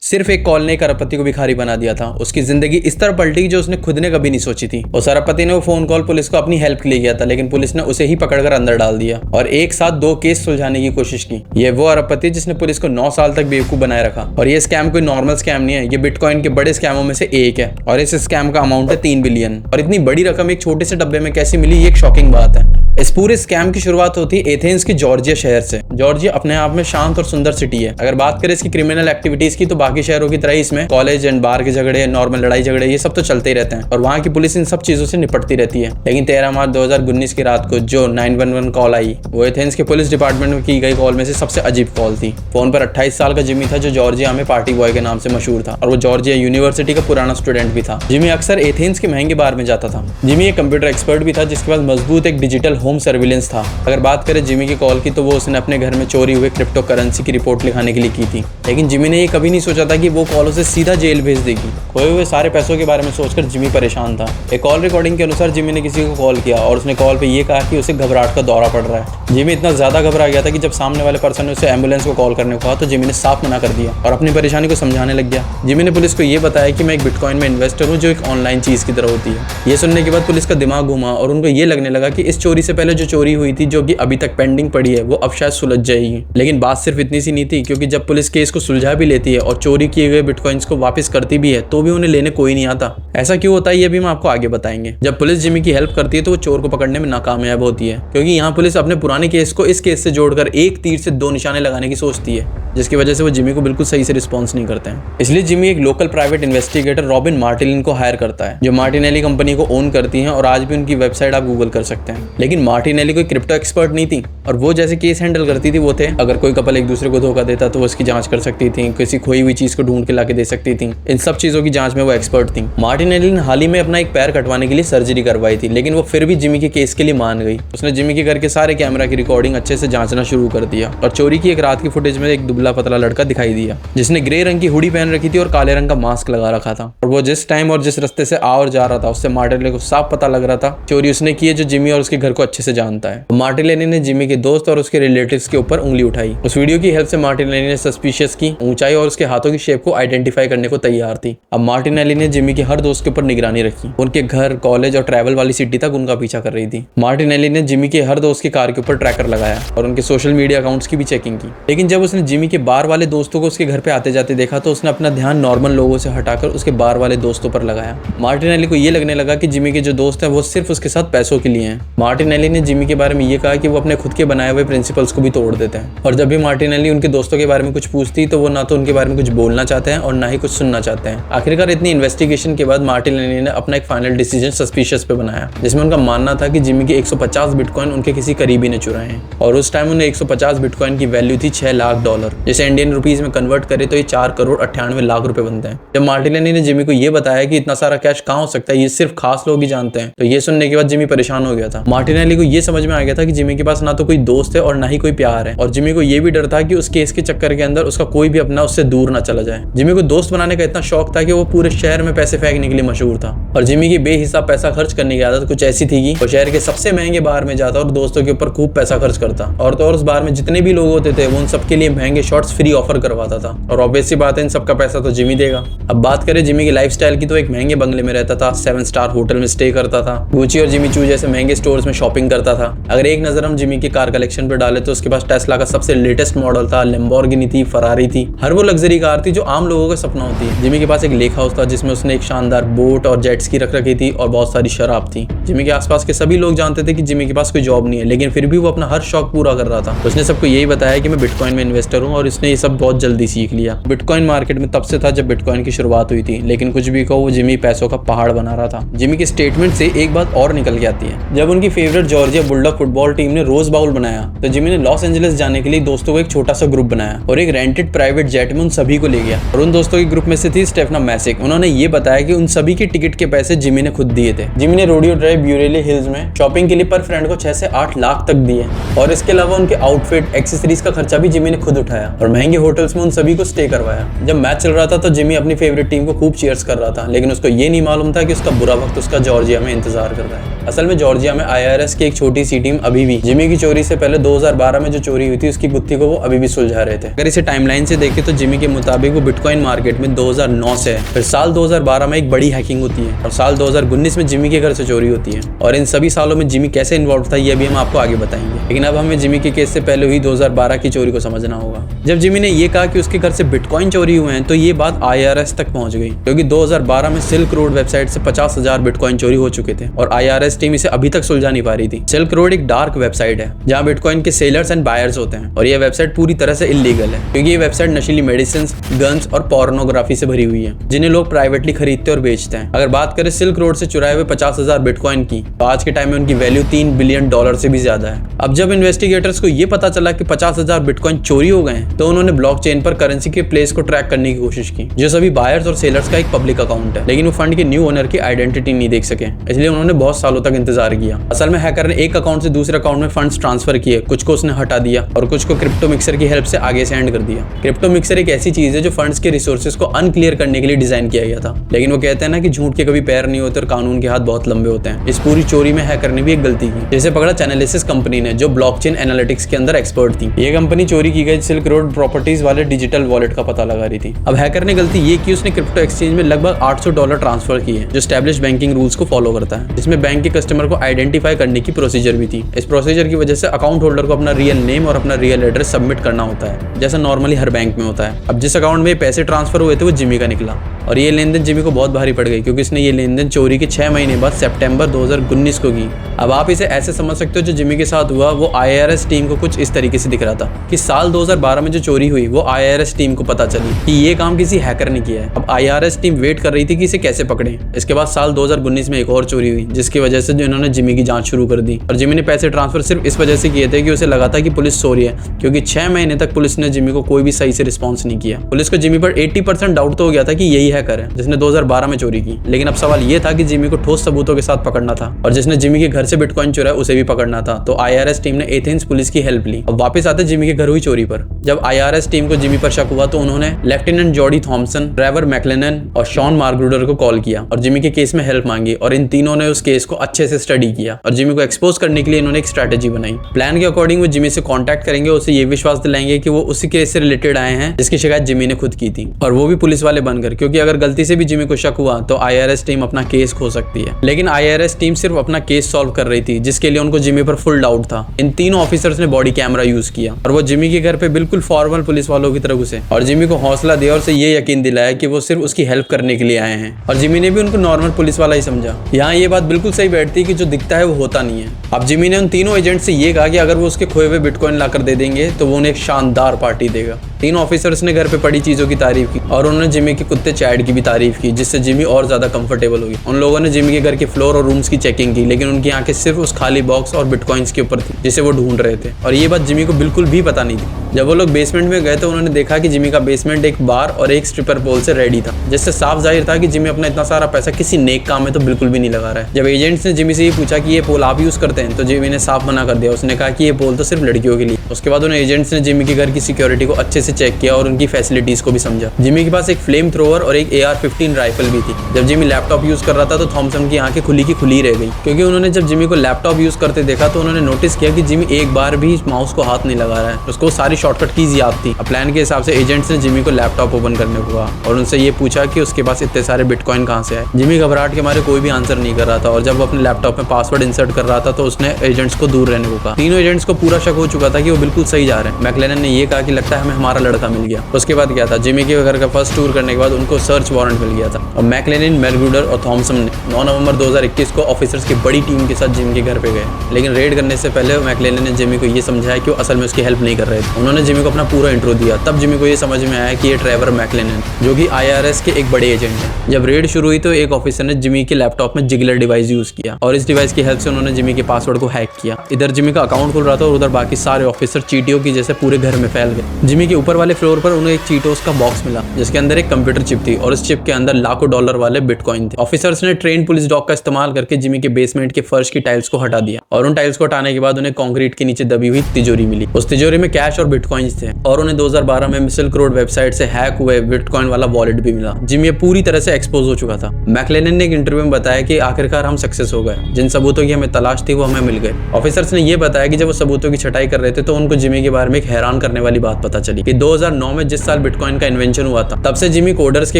सिर्फ एक कॉल ने एक अरबपति को भिखारी बना दिया था। उसकी जिंदगी इस तरह पलटी जो उसने खुद ने कभी नहीं सोची थी। उस अरबपति ने वो फोन कॉल पुलिस को अपनी हेल्प के लिए किया था, लेकिन पुलिस ने उसे ही पकड़कर अंदर डाल दिया और एक साथ 2 केस सुलझाने की कोशिश की। ये वो अरबपति जिसने पुलिस को 9 साल तक बेवकूफ बनाए रखा। और ये स्कैम कोई नॉर्मल स्कैम नहीं है, ये बिटकॉइन के बड़े स्कैमों में से एक है और इस स्कैम का अमाउंट है 3 बिलियन। और इतनी बड़ी रकम एक छोटे से डब्बे में कैसे मिली, ये एक शॉकिंग बात है। इस पूरे स्कैम की शुरुआत होती है एथेंस के जॉर्जिया शहर से। जॉर्जिया अपने आप में शांत और सुंदर सिटी है। अगर बात करें इसकी क्रिमिनल एक्टिविटीज की तो बाकी शहरों की तरह इसमें कॉलेज एंड बार के झगड़े, नॉर्मल लड़ाई झगड़े, ये सब तो चलते ही रहते हैं और वहाँ की पुलिस इन सब चीजों से निपटती रहती है। लेकिन 13 मार्च 2019 की रात को जो 911 कॉल आई वो एथेंस के पुलिस डिपार्टमेंट में की गई कॉल में से सबसे अजीब कॉल थी। फोन पर 28 साल का जिमी था जो जॉर्जिया में पार्टी बॉय के नाम से मशहूर था और वो जॉर्जिया यूनिवर्सिटी का पुराना स्टूडेंट भी था। जिमी अक्सर एथेंस के महंगे बार में जाता था। जिमी एक कंप्यूटर एक्सपर्ट भी था जिसके पास मजबूत एक डिजिटल होम सर्विलेंस था। अगर बात करें जिमी की कॉल की तो वो उसने अपने घर में चोरी हुए क्रिप्टो करेंसी की रिपोर्ट लिखाने के लिए की थी। लेकिन जिमी ने ये कभी नहीं सोचा था कि वो कॉल उसे सीधा जेल भेज देगी। खोए हुए सारे पैसों के बारे में सोचकर जिमी परेशान था। एक कॉल रिकॉर्डिंग के अनुसार जिमी ने किसी को कॉल किया और उसने कॉल पे ये कहा कि उसे घबराहट का दौरा पड़ रहा है। जिमी इतना ज्यादा घबरा गया था कि जब सामने वाले पर्सन ने उसे एम्बुलेंस को कॉल करने को कहा तो जिमी ने साफ मना कर दिया और अपनी परेशानी को समझाने लग गया। जिमी ने पुलिस को ये बताया कि मैं एक बिटकॉइन में इन्वेस्टर हूँ जो एक ऑनलाइन चीज की तरह होती है। ये सुनने के बाद पुलिस का दिमाग घुमा और उनको ये लगने लगा कि इस चोरी से पहले जो चोरी हुई थी जो कि अभी तक पेंडिंग पड़ी है वो अब शायद सुलझ जाएगी। लेकिन बात सिर्फ इतनी सी नहीं थी, क्योंकि जब पुलिस केस को सुलझा भी लेती है और चोरी किए हुए बिटकॉइंस को वापस करती भी है तो भी उन्हें लेने कोई नहीं आता। ऐसा क्यों होता है ये भी हम आपको आगे बताएंगे। जब पुलिस जिमी की हेल्प करती है तो वो चोर को पकड़ने में नाकामयाब होती है, क्योंकि यहाँ पुलिस अपने पुराने केस को इस केस से जोड़कर एक तीर से 2 निशाने लगाने की सोचती है, जिसकी वजह से वो जिमी को बिल्कुल सही से रिस्पॉन्स नहीं करते हैं। इसलिए जिमी एक local private investigator robin Martinelli को हायर करता है जो मार्टिनेली कंपनी को ओन करती है और आज भी उनकी वेबसाइट आप गूगल कर सकते हैं। लेकिन मार्टिनेली कोई क्रिप्टो एक्सपर्ट नहीं थी और वो जैसे केस हैंडल करती थी वो थे, अगर कोई कपल एक दूसरे को धोखा देता तो वो उसकी जांच कर सकती थी, किसी खोई हुई चीज को ढूंढ के लाके दे सकती थी। इन सब चीजों की जांच में वो एक्सपर्ट थी। मार्टिनेली ने हाल ही में अपना एक पैर कटवाने के लिए सर्जरी करवाई थी, लेकिन वो फिर भी जिमी के केस के लिए मान गई। उसने जिमी के घर के सारे कैमरा की रिकॉर्डिंग अच्छे से जांचना शुरू कर दिया और चोरी की एक रात की फुटेज में एक दुबला पतला लड़का दिखाई दिया जिसने ग्रे रंग की हुडी पहन रखी थी और काले रंग का मास्क लगा रखा था। और वो जिस टाइम और जिस रास्ते से आ और जा रहा था उससे मार्टिनेली को साफ पता लग रहा था चोरी उसने की है जो जिमी और उसके घर को अच्छे से जानता है। मार्टिनेली ने जिमी के दोस्त और उसके रिलेटिव्स के ऊपर उंगली उठाई। उस वीडियो की हेल्प से मार्टिनेली ने सस्पिशियस की ऊंचाई और उसके हाथों की शेप को आइडेंटिफाई करने को तैयार थी। अब मार्टिनेली ने जिमी के हर दोस्त के ऊपर निगरानी रखी। उनके घर, कॉलेज और ट्रैवल वाली सिटी तक उनका पीछा कर रही थी। मार्टिनेली ने जिमी के हर दोस्त की कार के ऊपर ट्रैकर लगाया और उनके सोशल मीडिया अकाउंट्स की भी चेकिंग की। लेकिन जब उसने जिमी के बार वाले दोस्तों को उसके घर पे आते जाते देखा तो उसने अपना ध्यान नॉर्मल लोगों से हटाकर उसके बार वाले दोस्तों पर लगाया। मार्टिनेली को ये लगने लगा कि जिमी के जो दोस्त हैं वो सिर्फ उसके साथ पैसों के लिए हैं। मार्टिनेली ने जिमी के बारे में ये कहा कि वो अपने खुद के बनाए हुए प्रिंसिपल्स को भी तोड़ देते हैं और जब भी मार्टिनेली उनके दोस्तों के बारे में कुछ पूछती तो वो ना तो उनके बारे में कुछ बोलना चाहते हैं और ना ही कुछ सुनना चाहते हैं। आखिरकार इतनी इन्वेस्टिगेशन के बाद मार्टिनेली ने अपना एक फाइनल डिसीजन सस्पिशियस पे बनाया, जिसमें उनका मानना था कि जिमी के 150 बिटकॉइन उनके किसी करीबी ने चुराए हैं और उस टाइम उन्हें 150 बिटकॉइन की वैल्यू थी $6 लाख, जिसे इंडियन रुपीज में कन्वर्ट करे तो ये 4 करोड़ 98 लाख रुपए बनते हैं। जब मार्टिनेली ने जिमी को ये बताया कि इतना सारा कैश कहाँ हो सकता है, ये सिर्फ खास लोग ही जानते हैं, तो ये सुनने के बाद जिमी परेशान हो गया था। मार्टिनेली को ये समझ में आ गया था कि जिमी के पास ना तो कोई दोस्त है और ना ही कोई प्यार है और जिमी को ये भी डर था कि उस केस के चक्कर के अंदर उसका कोई भी अपना उससे दूर ना चला जाए। जिमी को दोस्त बनाने का इतना शौक था कि वो पूरे शहर में पैसे फेंकने के लिए मशहूर था और जिमी की बेहिसाब पैसा खर्च करने की आदत कुछ ऐसी थी कि वो शहर के सबसे महंगे बार में जाता और दोस्तों के ऊपर खूब पैसा खर्च करता और तो और उस बार में जितने भी लोग होते थे वो उन सबके लिए महंगे शॉट्स फ्री ऑफर करवाता था और ऑब्वियस सी बात है इन सबका पैसा तो जिमी देगा। अब बात करें जिमी की लाइफस्टाइल की तो एक महंगे बंगले में रहता था, 7 स्टार होटल में स्टे करता था, गुची और जिमी चू जैसे महंगे स्टोर्स में शॉपिंग करता था। अगर एक नजर हम जिमी की कार कलेक्शन पर डाले तो उसके पास टेस्ला का सबसे लेटेस्ट मॉडल था, लैम्बोर्गिनी थी, फरारी थी, हर वो लग्जरी कार थी जो आम लोगों का सपना होती है। जिमी के पास एक लेक हाउस था जिसमें उसने एक शानदार बोट और जेट स्की रख रखी थी और बहुत सारी शराब थी। जिमी के आसपास के सभी लोग जानते थे कि जिमी के पास कोई जॉब नहीं है, लेकिन फिर भी वो अपना हर शौक पूरा कर रहा था। उसने सबको यही बताया कि मैं बिटकॉइन में इन्वेस्टर हूँ और इसने ये सब बहुत जल्दी सीख लिया। बिटकॉइन मार्केट में तब से था जब बिटकॉइन की शुरुआत हुई थी, लेकिन कुछ भी कहो वो जिमी पैसों का पहाड़ बना रहा था। जिमी के स्टेटमेंट से एक बात और निकल के आती है। जब उनकी favourite Georgia bulldog football team ने रोज बाउल बनाया तो जिमी ने लॉस एंजलिस जाने के लिए दोस्तों को एक छोटा सा ग्रुप बनाया और एक रेंटेड प्राइवेट जेट में उन सभी को ले गया और उन दोस्तों के ग्रुप में से थी स्टेफना मैसिक। उन्होंने ये बताया कि उन सभी के टिकट के पैसे जिमी ने खुद दिए थे। जिमी ने रोडियो ड्राइव ब्यूरेली हिल्स में शॉपिंग के लिए पर फ्रेंड को 6 से 8 लाख तक दिए और इसके अलावा उनके आउटफिट, एक्सेसरीज का खर्चा भी जिमी ने खुद उठाया और महंगे होटल्स में उन सभी को स्टे करवाया। जब मैच चल रहा था तो जिमी अपनी फेवरेट टीम को खूब चीयर्स कर रहा था, लेकिन उसको ये नहीं मालूम था कि उसका बुरा वक्त उसका जॉर्जिया में इंतजार कर रहा है। असल में जॉर्जिया में IRS की एक छोटी सी टीम अभी भी जिमी की चोरी से पहले 2012 में जो चोरी हुई थी उसकी गुत्थी को वो अभी भी सुलझा रहे थे। अगर इसे टाइमलाइन से देखें तो जिमी के मुताबिक वो बिटकॉइन मार्केट में 2009 से है, फिर साल 2012 में एक बड़ी हैकिंग होती है और साल 2019 में जिमी के घर से चोरी होती है। और इन सभी सालों में जिमी कैसे इन्वॉल्व था ये भी हम आपको आगे बताएंगे, लेकिन अब हमें जिमी के केस से पहले हुई 2012 की चोरी को समझना होगा। जब जिमी ने ये कहा कि उसके घर से बिटकॉइन चोरी हुए हैं तो ये बात IRS तक पहुंच गई, क्योंकि 2012 में सिल्क रोड वेबसाइट से 50,000 बिटकॉइन चोरी हो चुके थे और IRS टीम इसे अभी तक सुलझा नहीं पा रही थी। सिल्क रोड एक डार्क वेबसाइट है जहां बिटकॉइन के सेलर्स एंड बायर्स होते हैं और यह वेबसाइट पूरी तरह से इलीगल है, क्योंकि ये वेबसाइट नशीली मेडिसिन, गन्स और पोर्नोग्राफी से भरी हुई है जिन्हें लोग प्राइवेटली खरीदते और बेचते हैं। अगर बात करें सिल्क रोड से चुराए हुए 50,000 बिटकॉइन की, तो आज के टाइम में उनकी वैल्यू $3 बिलियन से भी ज्यादा है। अब जब इन्वेस्टिगेटर्स को ये पता चला कि 50,000 बिटकॉइन चोरी हो गए हैं तो उन्होंने ब्लॉकचेन पर करेंसी के प्लेस को ट्रैक करने की कोशिश की, जो सभी बायर्स और सेलर्स का एक पब्लिक अकाउंट है, लेकिन वो फंड के न्यू ओनर की आइडेंटिटी नहीं देख सके, इसलिए उन्होंने बहुत सालों तक इंतजार किया। असल में हैकर ने एक अकाउंट से दूसरे अकाउंट में फंड्स ट्रांसफर किए, कुछ को उसने हटा दिया और कुछ को क्रिप्टो मिक्सर की हेल्प से आगे सेंड कर दिया। क्रिप्टो मिक्सर एक ऐसी चीज है जो फंड्स के रिसोर्सेज को अनक्लियर करने के लिए डिजाइन किया गया था, लेकिन वो कहते हैं ना कि झूठ के कभी पैर नहीं होते और कानून के हाथ बहुत लंबे होते हैं। इस पूरी चोरी में हैकर ने भी एक गलती की, जिसे पकड़ा चैनलिसिस कंपनी ने, जो ब्लॉकचेन एनालिटिक्स के अंदर एक्सपर्ट थी। ये कंपनी चोरी की गई सिल्क रोड प्रॉपर्टीज वाले डिजिटल वॉलेट का पता लगा रही थी। अब हैकर ने गलती ये की, उसने क्रिप्टो एक्सचेंज में लगभग $800 ट्रांसफर किए, जो एस्टैब्लिश बैंकिंग रूल्स को फॉलो करता है, जिसमें बैंक के कस्टमर को आइडेंटिफाई करने की प्रोसीजर भी थी। इस प्रोसीजर की वजह से अकाउंट होल्डर को अपना रियल नेम और अपना रियल एड्रेस सबमिट करना होता है, जैसा नॉर्मली हर बैंक में होता है। अब जिस अकाउंट में पैसे ट्रांसफर हुए थे वो जिमी का निकला और ये लेनदेन जिमी को बहुत भारी पड़ गई, क्योंकि इसने ये लेनदेन चोरी के 6 महीने बाद सितंबर 2019 को की। अब आप इसे ऐसे समझ सकते हो, जो जिमी के साथ हुआ वो IRS टीम को कुछ इस तरीके से दिख रहा था कि साल 2012 में जो चोरी हुई वो IRS टीम को पता चली कि ये काम किसी हैकर ने किया है। अब IRS टीम वेट कर रही थी कि इसे कैसे पकड़े। इसके बाद साल 2019 में एक और चोरी हुई, जिसकी वजह से जो इन्होंने जिमी की जांच शुरू कर दी और जिमी ने पैसे ट्रांसफर सिर्फ इस वजह से किए थे कि उसे लगा था कि पुलिस सो रही है, क्योंकि 6 महीने तक पुलिस ने जिमी को कोई भी सही से रिस्पॉन्स नहीं किया। पुलिस को जिमी पर 80% डाउट तो हो गया था कि यही हैकर है जिसने 2012 में चोरी की, लेकिन अब सवाल ये था कि जिमी को ठोस सबूतों के साथ पकड़ना था और जिसने जिमी के घर से बिटकॉइन चुराया उसे भी पकड़ना था। तो IRS टीम ने एथेंस पुलिस की हेल्प ली। अब वापस आते जिमी के घर हुई चोरी पर। जब IRS टीम को जिमी पर शक हुआ तो उन्होंने लेफ्टिनेंट जॉडी थॉमसन, ट्रेवर मैक्लेनन और शॉन मार्ग्रूडर को कॉल किया और जिमी के केस में हेल्प मांगी, और इन तीनों ने उस केस को अच्छे से स्टडी किया और जिमी को एक्सपोज करने के लिए इन्होंने एक स्ट्रेटेजी बनाई। प्लान के अकॉर्डिंग वो जिमी से कॉन्टैक्ट करेंगे, उसे ये विश्वास दिलाएंगे कि वो उसी केस से रिलेटेड आए हैं जिसकी शिकायत जिमी ने खुद की थी, और वो भी पुलिस वाले बनकर, क्योंकि अगर गलती से भी जिमी को शक हुआ तो IRS टीम अपना केस खो सकती है। लेकिन IRS टीम सिर्फ अपना केस सॉल्व कर रही थी, जिसके लिए उनको जिमी पर फुल डाउट था। इन तीनों ऑफिसर्स ने बॉडी कैमरा यूज किया और वो जिमी के घर पे बिल्कुल फॉर्मल पुलिस वालों की तरह घुसे और जिमी को हौसला दिया और उसे ये यकीन दिलाया कि वो सिर्फ उसकी हेल्प करने के लिए आए हैं, और जिमी ने भी उनको नॉर्मल पुलिस वाला ही समझा। यहाँ ये बात बिल्कुल सही बैठती कि जो दिखता है वो होता नहीं है। अब जिमी ने उन तीनों एजेंट से ये कहा कि अगर वो उसके खोए हुए बिटकॉइन लाकर दे देंगे तो वो उन्हें एक शानदार पार्टी देगा। तीनों ऑफिसर्स ने घर पे पड़ी चीजों की तारीफ की और उन्होंने जिमी के कुत्ते चैड की भी तारीफ की, जिससे जिमी और ज्यादा कंफर्टेबल हो गई। उन लोगों ने जिमी के घर के फ्लोर और रूम्स की चेकिंग की, लेकिन उनकी आंखें सिर्फ उस खाली बॉक्स और बिटकॉइंस के ऊपर थी जिसे वो ढूंढ रहे थे, और ये बात जिमी को बिल्कुल भी पता नहीं थी। जब वो लोग बेसमेंट में गए तो उन्होंने देखा कि जिमी का बेसमेंट एक बार और एक स्ट्रिपर पोल से रेडी था, जिससे साफ जाहिर था कि जिमी अपना इतना सारा पैसा किसी नेक काम में तो बिल्कुल भी नहीं लगा रहा है। जब एजेंट्स ने जिमी से ये पूछा कि ये पोल आप यूज करते हैं तो जिमी ने साफ मना कर दिया। उसने कहा कि ये पोल तो सिर्फ लड़कियों के लिए। उसके बाद उन्हें एजेंट्स ने जिमी के घर की सिक्योरिटी को अच्छे से चेक किया और उनकी फैसिलिटीज को भी समझा। जिमी के पास एक फ्लेम थ्रोवर और एक AR-15 राइफल भी थी। जब जिमी लैपटॉप यूज कर रहा था तो थॉमसन की आंखें खुली की खुली रह गई, क्योंकि उन्होंने जब जिमी को लैपटॉप यूज करते देखा तो उन्होंने नोटिस किया कि जिमी एक बार भी माउस को हाथ नहीं लगा रहा है। उसको सारी शॉर्टकट कीज याद थी। प्लान के हिसाब से एजेंट्स ने जिमी को लैपटॉप ओपन करने को कहा और उनसे ये पूछा कि उसके पास इतने सारे बिटकॉइन कहां से आए। जिमी घबराहट के मारे कोई भी आंसर नहीं कर रहा था और जब वो अपने लैपटॉप में पासवर्ड इंसर्ट कर रहा था तो उसने एजेंट्स को दूर रहने को कहा। तीनों एजेंट्स को पूरा शक हो चुका था कि वो बिल्कुल सही जा रहे हैं। मैक्लेनन ने ये कहा कि लगता है हमें हमारा लड़का मिल गया। उसके बाद क्या था, जिमी के घर का फर्स्ट टूर करने के बाद उनको सर्च वारंट मिल गया था और मैक्लेनन, मैर्ग्रूडर और थॉमसन ने 9 नवंबर 2021 को ऑफिसर्स की बड़ी टीम के साथ जिमी के घर पे गए। लेकिन रेड करने से पहले मैक्लेनन ने जिमी को ये समझाया कि वो असल में उसकी हेल्प नहीं कर रहे थे। उन्होंने जिमी को अपना पूरा इंट्रो दिया। तब जिमी को ये समझ में आया कि ये ट्रेवर मैक्लेनन जो कि IRS के एक बड़े एजेंट हैं। जब रेड शुरू हुई तो एक ऑफिसर ने जिमी के लैपटॉप में जिगलर डिवाइस यूज किया और इस डिवाइस की हेल्प से उन्होंने जिमी के पासवर्ड को हैक किया। इधर जिमी का अकाउंट खुल रहा था और उधर बाकी सारे ऑफिसर चीटियों की जैसे पूरे घर में फैल गए। जिमी के ऊपर वाले फ्लोर पर उन्हें एक चीटोस का बॉक्स मिला जिसके अंदर एक कंप्यूटर चिप थी और उस चिप के अंदर लाखों डॉलर वाले बिटकॉइन थे। ऑफिसर्स ने ट्रेन पुलिस डॉग का इस्तेमाल करके जिमी के बेसमेंट के फर्श की टाइल्स को हटा दिया और उन टाइल्स को हटाने के बाद उन्हें कंक्रीट के नीचे दबी हुई तिजोरी मिली। उस तिजोरी में कैश और बिटकॉइंस थे और उन्हें 2012 में सिल्क रोड वेबसाइट से हैक हुए बिटकॉइन वाला वॉलेट भी मिला। जिमी ये पूरी तरह से एक्सपोज हो चुका था। मैकलेलन ने एक इंटरव्यू में बताया कि आखिरकार हम सक्सेस हो गए, जिन सबूतों की हमें तलाश थी वो हमें मिल गए। ऑफिसर्स ने यह बताया कि जब वो सबूतों की छटाई कर रहे थे तो उनको जिमी के बारे में एक हैरान करने वाली बात पता चली कि 2009 में जिस साल बिटकॉइन का इन्वेंशन हुआ था तब से जिमी कोडर्स के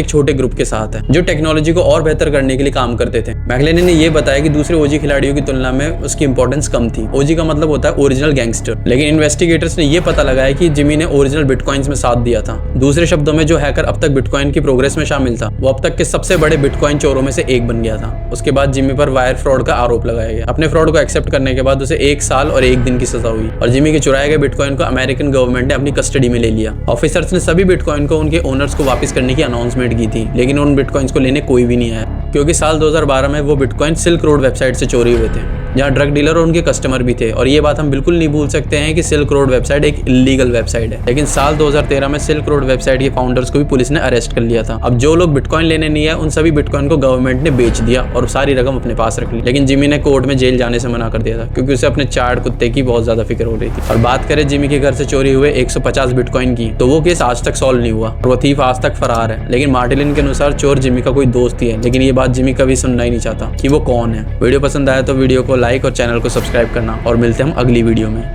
एक छोटे ग्रुप के साथ है जो टेक्नोलॉजी को और बेहतर करने के लिए काम करते थे। मैकलेलन ने यह बताया कि दूसरे ओजी खिलाड़ियों की तुलना में उसकी इंपॉर्टेंस कम थी। ओजी का मतलब होता है ओरिजिनल गैंगस्टर, लेकिन इन्वेस्टिगेटर्स ने यह पता लगाया कि जिमी ने ओरिजिनल बिटकॉइंस में साथ दिया था। दूसरे शब्दों में जो हैकर अब तक बिटकॉइन की प्रोग्रेस में शामिल था वो अब तक के सबसे बड़े बिटकॉइन चोरों में से एक बन गया था। उसके बाद जिमी पर वायर फ्रॉड का आरोप लगाया गया। अपने फ्रॉड को एक्सेप्ट करने के बाद उसे 1 साल और 1 दिन की सजा हुई और जिमी के चुराए गए बिटकॉइन को अमेरिकन गवर्नमेंट ने अपनी कस्टडी में ले लिया। ऑफिसर्स ने सभी बिटकॉइन को उनके ओनर्स को वापस करने की अनाउंसमेंट की थी, लेकिन उन बिटकॉइंस को लेने कोई भी नहीं आया क्योंकि साल 2012 में वो बिटकॉइन सिल्क रोड वेबसाइट से चोरी हुए थे जहां ड्रग डीलर और उनके कस्टमर भी थे। और ये बात हम बिल्कुल नहीं भूल सकते हैं कि सिल्क रोड वेबसाइट एक इलीगल वेबसाइट है, लेकिन साल 2013 में सिल्क रोड वेबसाइट के फाउंडर्स को भी पुलिस ने अरेस्ट कर लिया था। अब जो लोग बिटकॉइन लेने नहीं आए उन सभी बिटकॉइन को गवर्नमेंट ने बेच दिया और सारी रकम अपने पास रख ली। लेकिन जिमी ने कोर्ट में जेल जाने से मना कर दिया था क्योंकि उसे अपने चार्ड कुत्ते की बहुत ज्यादा फिक्र हो रही थी। और बात करें जिमी के घर से चोरी हुए 150 बिटकॉइन की तो वो केस आज तक सॉल्व नहीं हुआ और वो थीफ आज तक फरार है। लेकिन मार्टिलिन के अनुसार चोर जिमी का कोई दोस्त ही है, लेकिन ये बात जिमी कभी सुनना ही नहीं चाहता कि वो कौन है। वीडियो पसंद आया तो वीडियो को लाइक और चैनल को सब्सक्राइब करना और मिलते हैं हम अगली वीडियो में।